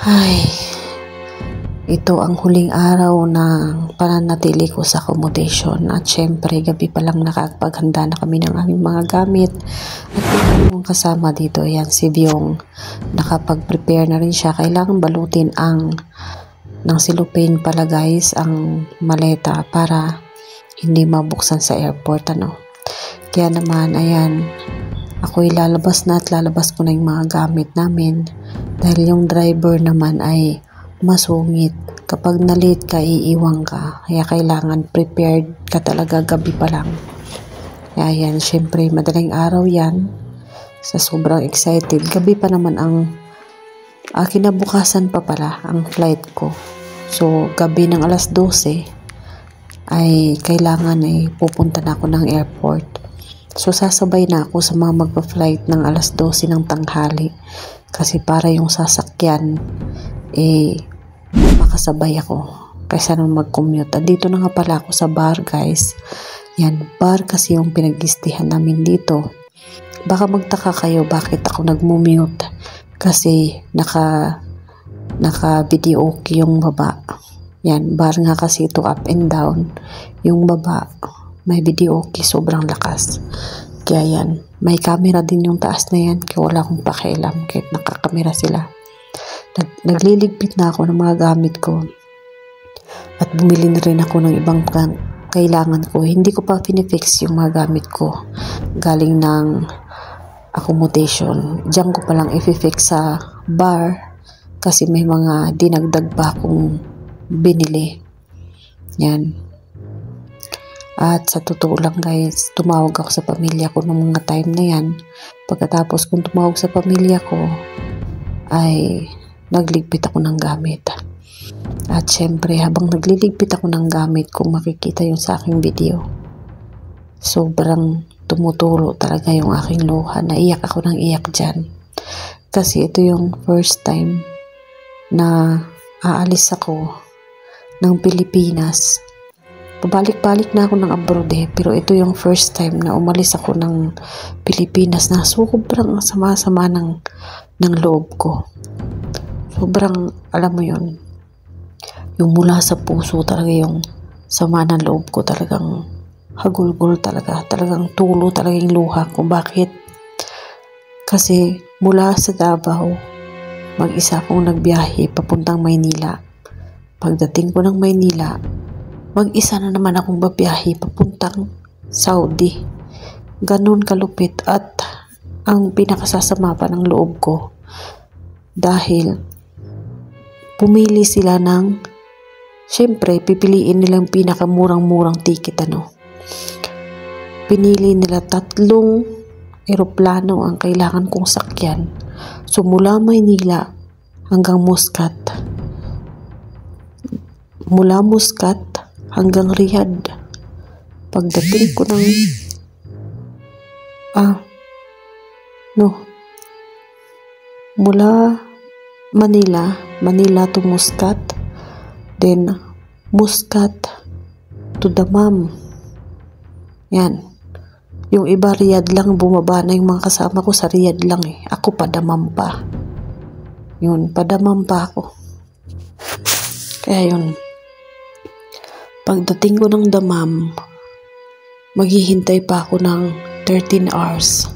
Ay, ito ang huling araw ng pananatili ko sa accommodation at syempre gabi pa lang nakapaghanda na kami ng aming mga gamit at yung kasama dito, yan si Byong, nakapag-prepare na rin siya. Kailangan balutin ng cellophane pala guys ang maleta para hindi mabuksan sa airport Kaya naman ayan, ako'y lalabas na at lalabas ko na yung mga gamit namin dahil yung driver naman ay masungit. Kapag na-late ka, iiwang ka. Kaya kailangan prepared ka talaga gabi pa lang. Kaya yan, syempre madaling araw yan. Sa sobrang excited. Gabi pa naman kinabukasan pa pala ang flight ko. So, gabi ng alas 12 ay kailangan pupunta na ako ng airport. So, sasabay na ako sa mga magpa-flight ng alas 12 ng tanghali. Kasi para yung sasakyan, makasabay ako kaysa nung mag-commute. Dito na nga pala ako sa bar guys. Yan, bar kasi yung pinag-istihan namin dito. Baka magtaka kayo bakit ako nag-mute. Kasi naka-video okay yung baba. Yan, bar nga kasi ito up and down. Yung baba, may video okay, sobrang lakas. Kaya yan, may camera din yung taas na yan. Kaya wala akong pakialam kahit nakakamera sila. Nagliligpit na ako ng mga gamit ko. At bumili na rin ako ng ibang kailangan ko. Hindi ko pa pinifix yung mga gamit ko. Galing ng accommodation. Diyan ko palang i-fix sa bar. Kasi may mga dinagdag pa akong binili. Yan. At sa totoo lang guys, tumawag ako sa pamilya ko ng mga time na yan. Pagkatapos kung tumawag sa pamilya ko, ay nagligpit ako ng gamit. At syempre, habang nagliligpit ako ng gamit, kung makikita yung sa aking video, sobrang tumutulo talaga yung aking luha. Naiyak ako ng iyak dyan. Kasi ito yung first time na aalis ako ng Pilipinas. Pabalik-balik na ako ng abroad pero ito yung first time na umalis ako ng Pilipinas na sobrang sama-sama ng loob ko. Sobrang, alam mo yun, yung mula sa puso talaga yung sama ng loob ko, talagang hagulgol talaga, talagang tulo talaga yung luha ko. Bakit? Kasi mula sa Davao, mag-isa akong nagbiyahe papuntang Maynila. Pagdating ko ng Maynila, mag-isa na naman akong babiyahe papuntang Saudi. Ganun kalupit at ang pinakasasama pa ng loob ko dahil pumili sila syempre pipiliin nilang pinakamurang-murang ticket Pinili nila 3 eroplano ang kailangan kong sakyan. So mula Maynila hanggang Muscat. Mula Muscat hanggang Riyadh. Pagdating ko ng mula Manila to Muscat, then Muscat to Dammam. Yan. Yung iba Riyadh lang, bumaba na yung mga kasama ko sa Riyadh lang Ako pa Dammam pa. Yun, pa Dammam pa ako. Kaya yun. Pagdating ko ng Dammam, maghihintay pa ako ng 13 hours.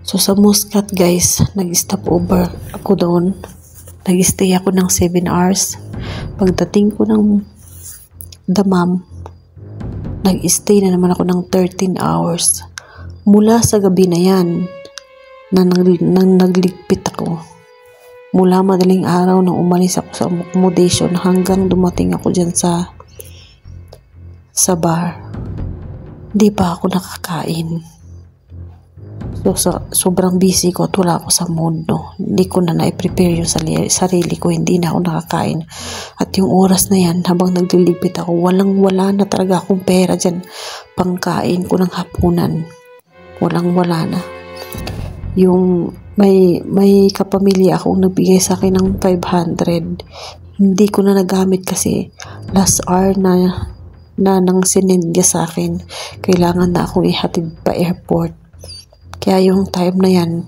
So sa Muscat guys, nag-stop over ako doon. Nag-stay ako ng 7 hours. Pagdating ko ng Dammam, nag-stay na naman ako ng 13 hours. Mula sa gabi na yan, nang nagligpit ako. Mula madaling araw nang umalis ako sa accommodation hanggang dumating ako dyan sa bar. Hindi pa ako nakakain. So, sobrang busy ko at wala ako sa mood Hindi ko na na-prepare yung sarili ko. Hindi na ako nakakain. At yung oras na yan, habang naglilipit ako, walang-wala na talaga akong pera dyan. Pangkain ko ng hapunan. Walang-wala na. Yung may kapamilya akong nagbigay sa akin ng 500. Hindi ko na nagamit kasi last hour na nang sinend niya sa akin. Kailangan na akong ihatid pa airport. Kaya yung time na yan,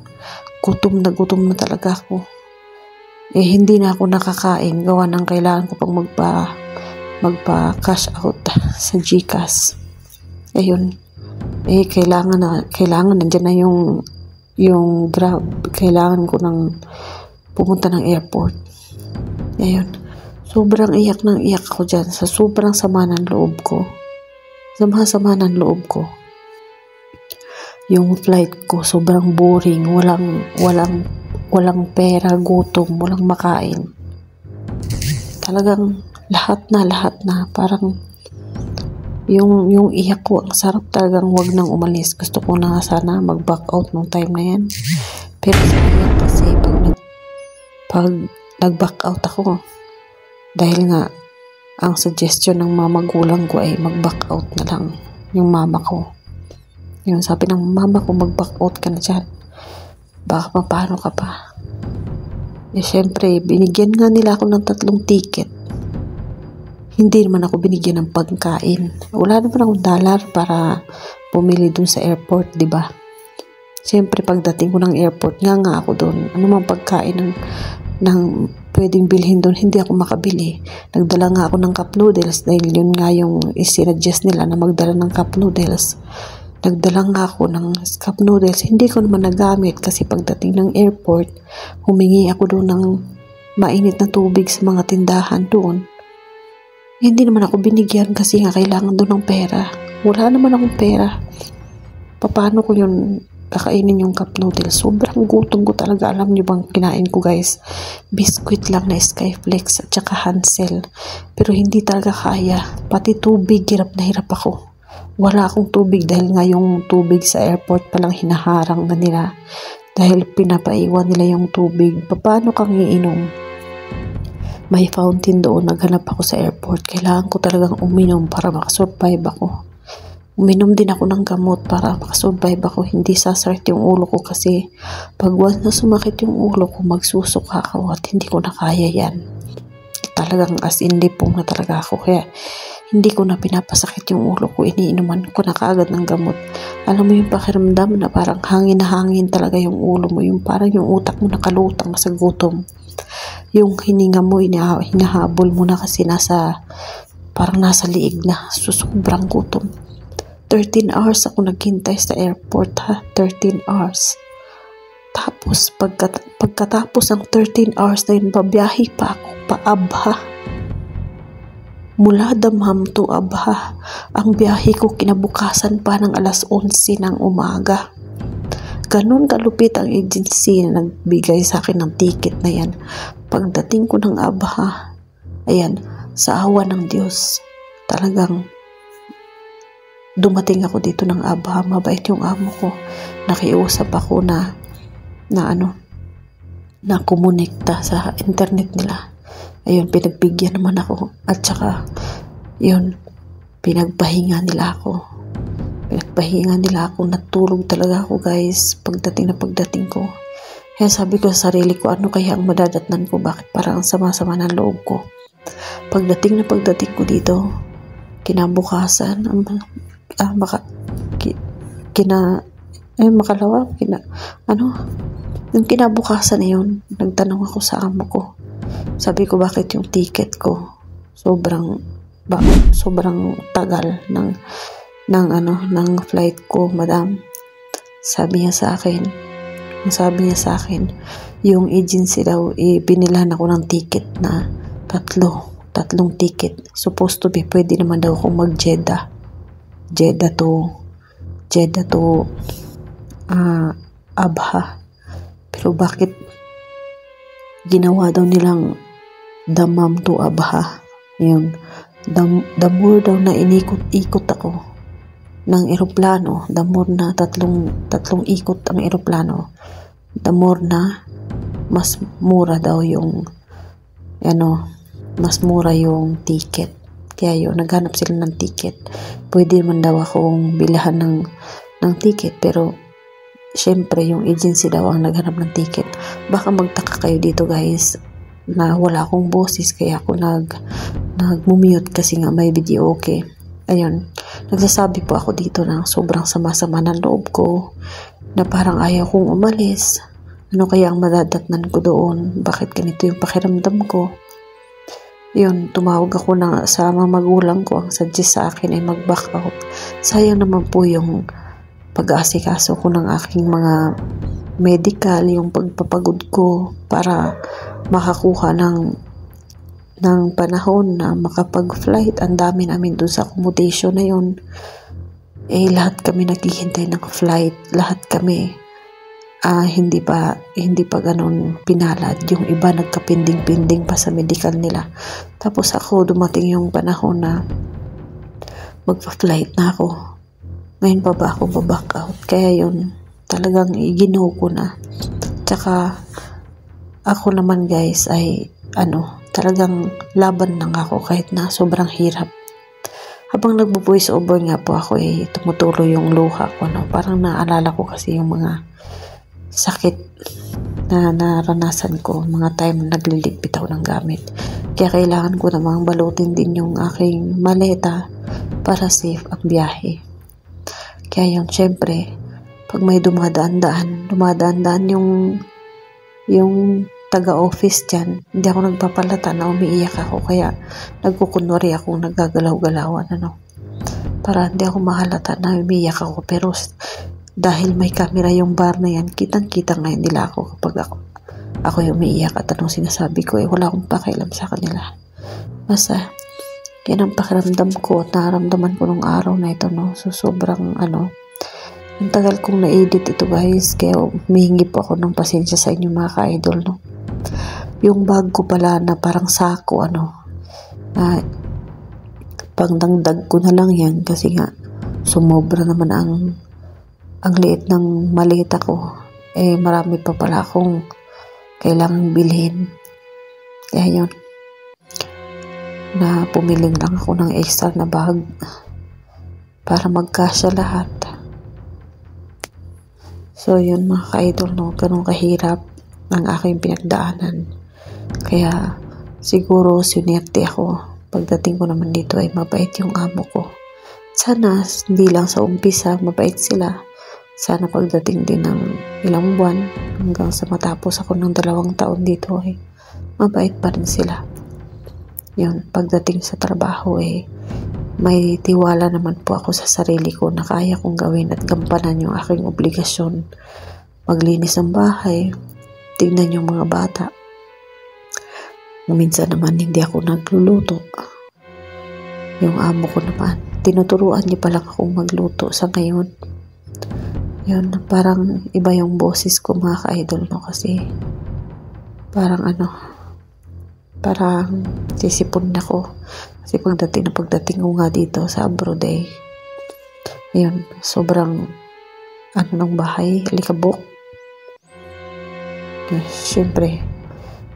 gutom na talaga ako. hindi na ako nakakain gawa ng kailangan ko pang magpa-cash out sa GCash. Ayun, kailangan nandiyan na yung Grab. Kailangan ko nang pumunta ng airport. Ayun, sobrang iyak ako dyan sa sobrang sama ng loob ko. Sama ng loob ko. Yung flight ko sobrang boring, walang pera, gutom, walang makain. Talagang lahat na parang yung iyak ko, ang sarap talagang wag nang umalis. Gusto ko na sana mag-back out nung time na yan. Pero sayang kasi pag nag-back out ako, dahil nga ang suggestion ng magulang ko ay mag-back out na lang yung mama ko. Yun, sabi ng mama ko, mag-back out ka na dyan. Baka paano ka pa. Syempre, binigyan nga nila ako ng 3 ticket. Hindi naman ako binigyan ng pagkain. Wala naman akong dollar para pumili dun sa airport, di ba? Syempre, pagdating ko ng airport, nga ako dun. Ano mang pagkain ng pwedeng bilhin dun, hindi ako makabili. Nagdala nga ako ng cup noodles dahil yun nga yung isinuggest nila na magdala ng cup noodles. Nagdala nga ako ng cup noodles. Hindi ko naman nagamit kasi pagdating ng airport, humingi ako doon ng mainit na tubig sa mga tindahan doon. Hindi naman ako binigyan kasi nga kailangan doon ng pera. Wala naman akong pera. Paano ko yun kakainin yung cup noodles? Sobrang gutom ko talaga. Alam niyo bang kinain ko, guys? Biscuit lang na Skyflex at saka Hansel. Pero hindi talaga kaya. Pati tubig, hirap na hirap ako. Wala akong tubig dahil nga yung tubig sa airport palang hinaharang na nila dahil pinapaiwan nila yung tubig. Paano kang iinom? May fountain doon. Naghanap ako sa airport. Kailangan ko talagang uminom para makasurvive ako. Uminom din ako ng gamot para makasurvive ako. Hindi sasakit yung ulo ko kasi pag once na sumakit yung ulo ko, magsusuka ako at hindi ko na kaya yan. Talagang as in lipong na talaga ako. Kaya hindi ko na pinapasakit yung ulo ko. Iniinuman ko na kaagad ng gamot. Alam mo yung pakiramdam na parang hangin na hangin talaga yung ulo mo. Yung parang yung utak mo nakalutang sa gutom. Yung hininga mo, hinahabol mo na kasi parang nasa liig na. Sobrang gutom. 13 hours ako naghintay sa airport, ha? 13 hours. Tapos, pagkatapos ng 13 hours na yun, babiyahe pa ako pa Abha. Mula Damham to Abha, ang biyahe ko kinabukasan pa ng alas 11 ng umaga. Ganun kalupit ang agency na nagbigay sa akin ng ticket na yan. Pagdating ko ng Abha, ayan, sa awa ng Diyos, talagang dumating ako dito ng Abha. Mabait yung amo ko. Nakiusap ako na kumonekta sa internet nila. Ayun, pinagbigyan naman ako. At saka, yun, pinagpahinga nila ako. Natulog talaga ako, guys, pagdating ko. Kaya sabi ko sa sarili ko, ano kaya ang madadatnan ko? Bakit parang sama-sama ng loob ko? Pagdating ko dito, kinabukasan, yung kinabukasan na yun, nagtanong ako sa amo ko. Sabi ko, bakit yung ticket ko sobrang tagal ng flight ko, madam? Sabi niya sa akin, yung agency daw, binilan ako ng ticket na tatlong ticket. Supposed to be, pwede naman daw akong mag-Jeddah to Abha. Pero bakit ginawa daw nilang Dammam to Abha? Yun, the more daw na inikot-ikot ako ng eroplano, the more na tatlong ikot ang eroplano, the more na mas mura daw mas mura yung ticket. Kaya yun, naghanap sila ng ticket. Pwede man daw akong bilahan ng ticket, pero syempre yung agency daw ang naghanap ng ticket. Baka magtaka kayo dito, guys, na wala akong boses, kaya ako nag-mute kasi nga may video. Okay, ayun, nagsasabi po ako dito na sobrang sama-sama ng loob ko, na parang ayaw kong umalis. Ano kaya ang madadatnan ko doon? Bakit ganito yung pakiramdam ko? Yun, tumawag ako sa mga magulang ko. Ang suggest sa akin ay mag-back out. Sayang naman po yung pag-aasikaso ko ng aking mga medical, yung pagpapagod ko para makakuha ng panahon na makapag-flight. Ang dami namin dun sa accommodation na yun. Lahat kami naghihintay ng flight. Lahat kami hindi pa ganun pinalad. Yung iba nagkapinding-pinding pa sa medical nila. Tapos ako, dumating yung panahon na magpa-flight na ako. Ngayon pa ba ako back out? Kaya yun, talagang iginuho ko na. Tsaka ako naman guys ay talagang laban lang ako kahit na sobrang hirap. Habang nagbo-voice over nga po ako tumutuloy yung luha ko. Parang naalala ko kasi yung mga sakit na naranasan ko mga time na nagliligpit ako ng gamit. Kaya kailangan ko namang balutin din yung aking maleta para safe ang biyahe. Kaya yun, syempre, pag may dumadaan yung taga-office dyan, hindi ako nagpapalata na umiiyak ako, kaya nagkukunwari akong naggagalaw-galawan, para hindi ako mahalata na umiiyak ako. Pero dahil may camera yung bar na yan, kitang-kita ngayon nila ako kapag ako yung umiiyak at anong sinasabi ko, wala akong pakialam sa kanila. Basta, yan ang pakiramdam ko at naramdaman ko nung araw na ito, So, sobrang ang tagal kong na-edit ito guys, kaya humihingi po ako ng pasensya sa inyo mga ka-idol, Yung bag ko pala na parang sako, pangdagdag ko na lang yan kasi nga sumobra naman ang liit ng maleta ko. Marami pa pala akong kailangang bilhin. Kaya yun, na pumiling lang ako ng extra na bag para magkasya lahat. So yun mga ka-idol, ganun kahirap ang aking pinagdaanan. Kaya siguro sinerte ako. Pagdating ko naman dito ay mabait yung amo ko. Sana hindi lang sa umpisa mabait sila. Sana pagdating din ng ilang buwan hanggang sa matapos ako ng 2 taon dito ay mabait pa rin sila. Yun, pagdating sa trabaho may tiwala naman po ako sa sarili ko na kaya kong gawin at gampanan yung aking obligasyon. Maglinis ng bahay, tignan yung mga bata. Minsan naman hindi ako nagluluto. Yung amo ko naman, tinuturuan niya pa lang akong magluto sa ngayon. Yun, parang iba yung boses ko mga ka-idol, kasi parang parang sisipon ako. Kasi pagdating ko nga dito sa abroad ayun, sobrang ng bahay, alikabok. Siyempre,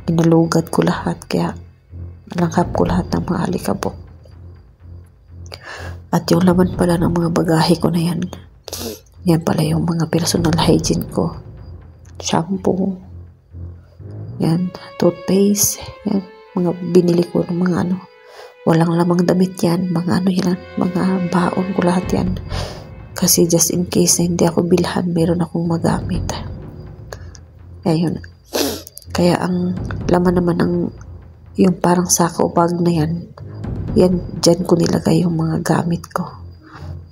inalugad ko lahat, kaya nalanghap ko lahat ng mga alikabok. At yung laman pala ng mga bagahe ko na yan pala yung mga personal hygiene ko. Shampoo, yan, toothpaste, yan, mga binili ko ng mga walang lamang damit yan, mga mga baon ko lahat yan. Kasi just in case na hindi ako bilhan, meron akong magamit. Ayun. Kaya ang laman naman ng yung parang sako bag na yan, dyan ko nilagay yung mga gamit ko.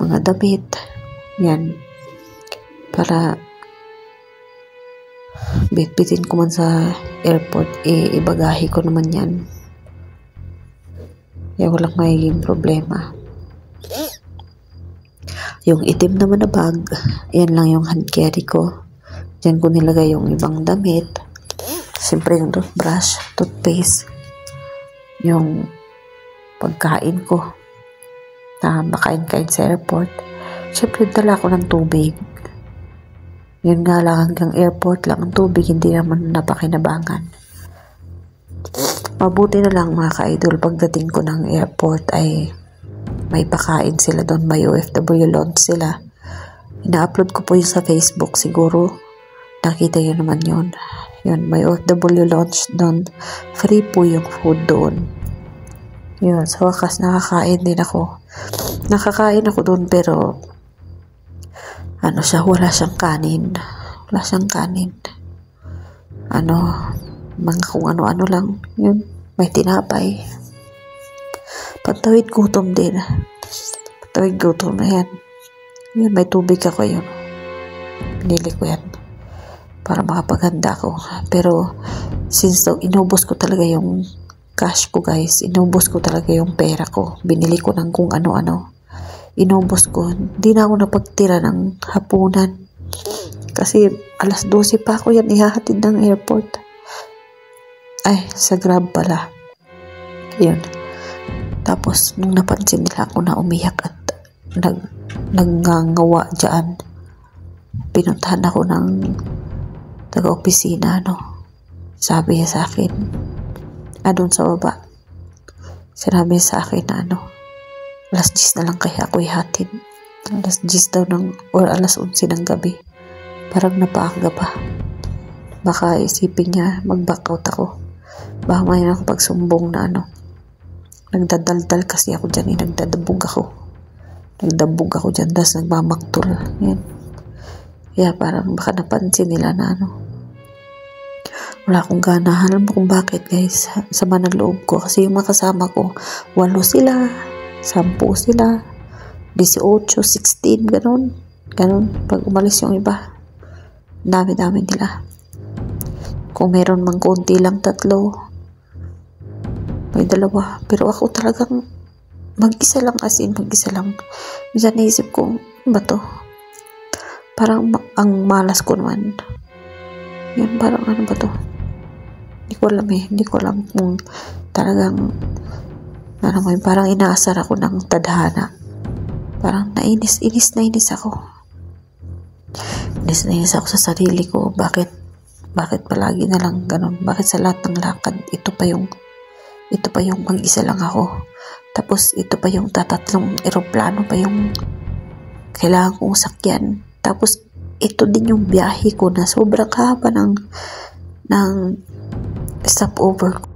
Mga damit, yan. Para bitbitin ko man sa airport, ibagahe ko naman yan. Kaya walang magiging problema. Yung itim naman na bag, yan lang yung hand carry ko. Diyan ko nilagay yung ibang damit. Siyempre yung toothbrush, toothpaste, yung pagkain ko na makain-kain sa airport. Siyempre dala ko ng tubig. Yun nga lang, hanggang airport lang ang tubig, hindi naman napakinabangan. Mabuti na lang mga ka-idol, pagdating ko ng airport ay may pakain sila doon, may OFW launch sila. Ina-upload ko po yun sa Facebook, siguro nakita yun naman yun. Yun, may OFW launch doon, free po yung food doon. Yun, sa wakas nakakain din ako. Nakakain ako doon pero wala siyang kanin. mga kung ano-ano lang. Yun, may tinapay. Pagtawid gutom din. Pagtawid gutom na yan. Yun, may tubig ako yun. Pinili ko yan para makapaghanda ko. Pero since inubos ko talaga yung cash ko, guys, inubos ko talaga yung pera ko. Binili ko ng kung ano-ano. Inubos ko. Hindi na ako napagtira ng hapunan. Kasi alas 12 pa ako yan ihahatid ng airport. Ay, sa Grab pala. Yun. Tapos, nung napansin nila ako na umiyak at nagngangawa dyan, pinuntahan ako ng taga-opisina, Sabi niya sa akin, doon sa baba, sinabi sa akin na alas 10 na lang kaya ako ihatid. Alas 10 daw or alas 11 ng gabi. Parang napaaga pa. Baka isipin niya mag-back out ako. Baka may ako pagsumbong na nagdadaldal kasi ako dyan, nagdadabog ako dyan, tapos nagmamaktol. Yan. Kaya parang baka napansin nila na wala akong gana. Alam mo kung bakit, guys? Sama ng loob ko. Kasi yung mga kasama ko, 8 sila, 10 sila, 18, 16, ganun. Pag umalis yung iba, dami-dami nila. Kung meron mang konti lang, 3, may 2. Pero ako talagang mag-isa lang, mag-isa lang. Minsan naisip ko, ba to? Parang ang malas ko naman. Yun, parang ba to? Hindi ko alam kung talagang parang inaasar ako ng tadhana. Parang nainis ako. Inis ako sa sarili ko. Bakit palagi na lang ganun? Bakit sa lahat ng lakad, ito pa yung mag-isa lang ako. Tapos ito pa yung tatlong eroplano pa yung kailangan kong sakyan. Tapos ito din yung biyahe ko na sobrang haba ng stopover ko.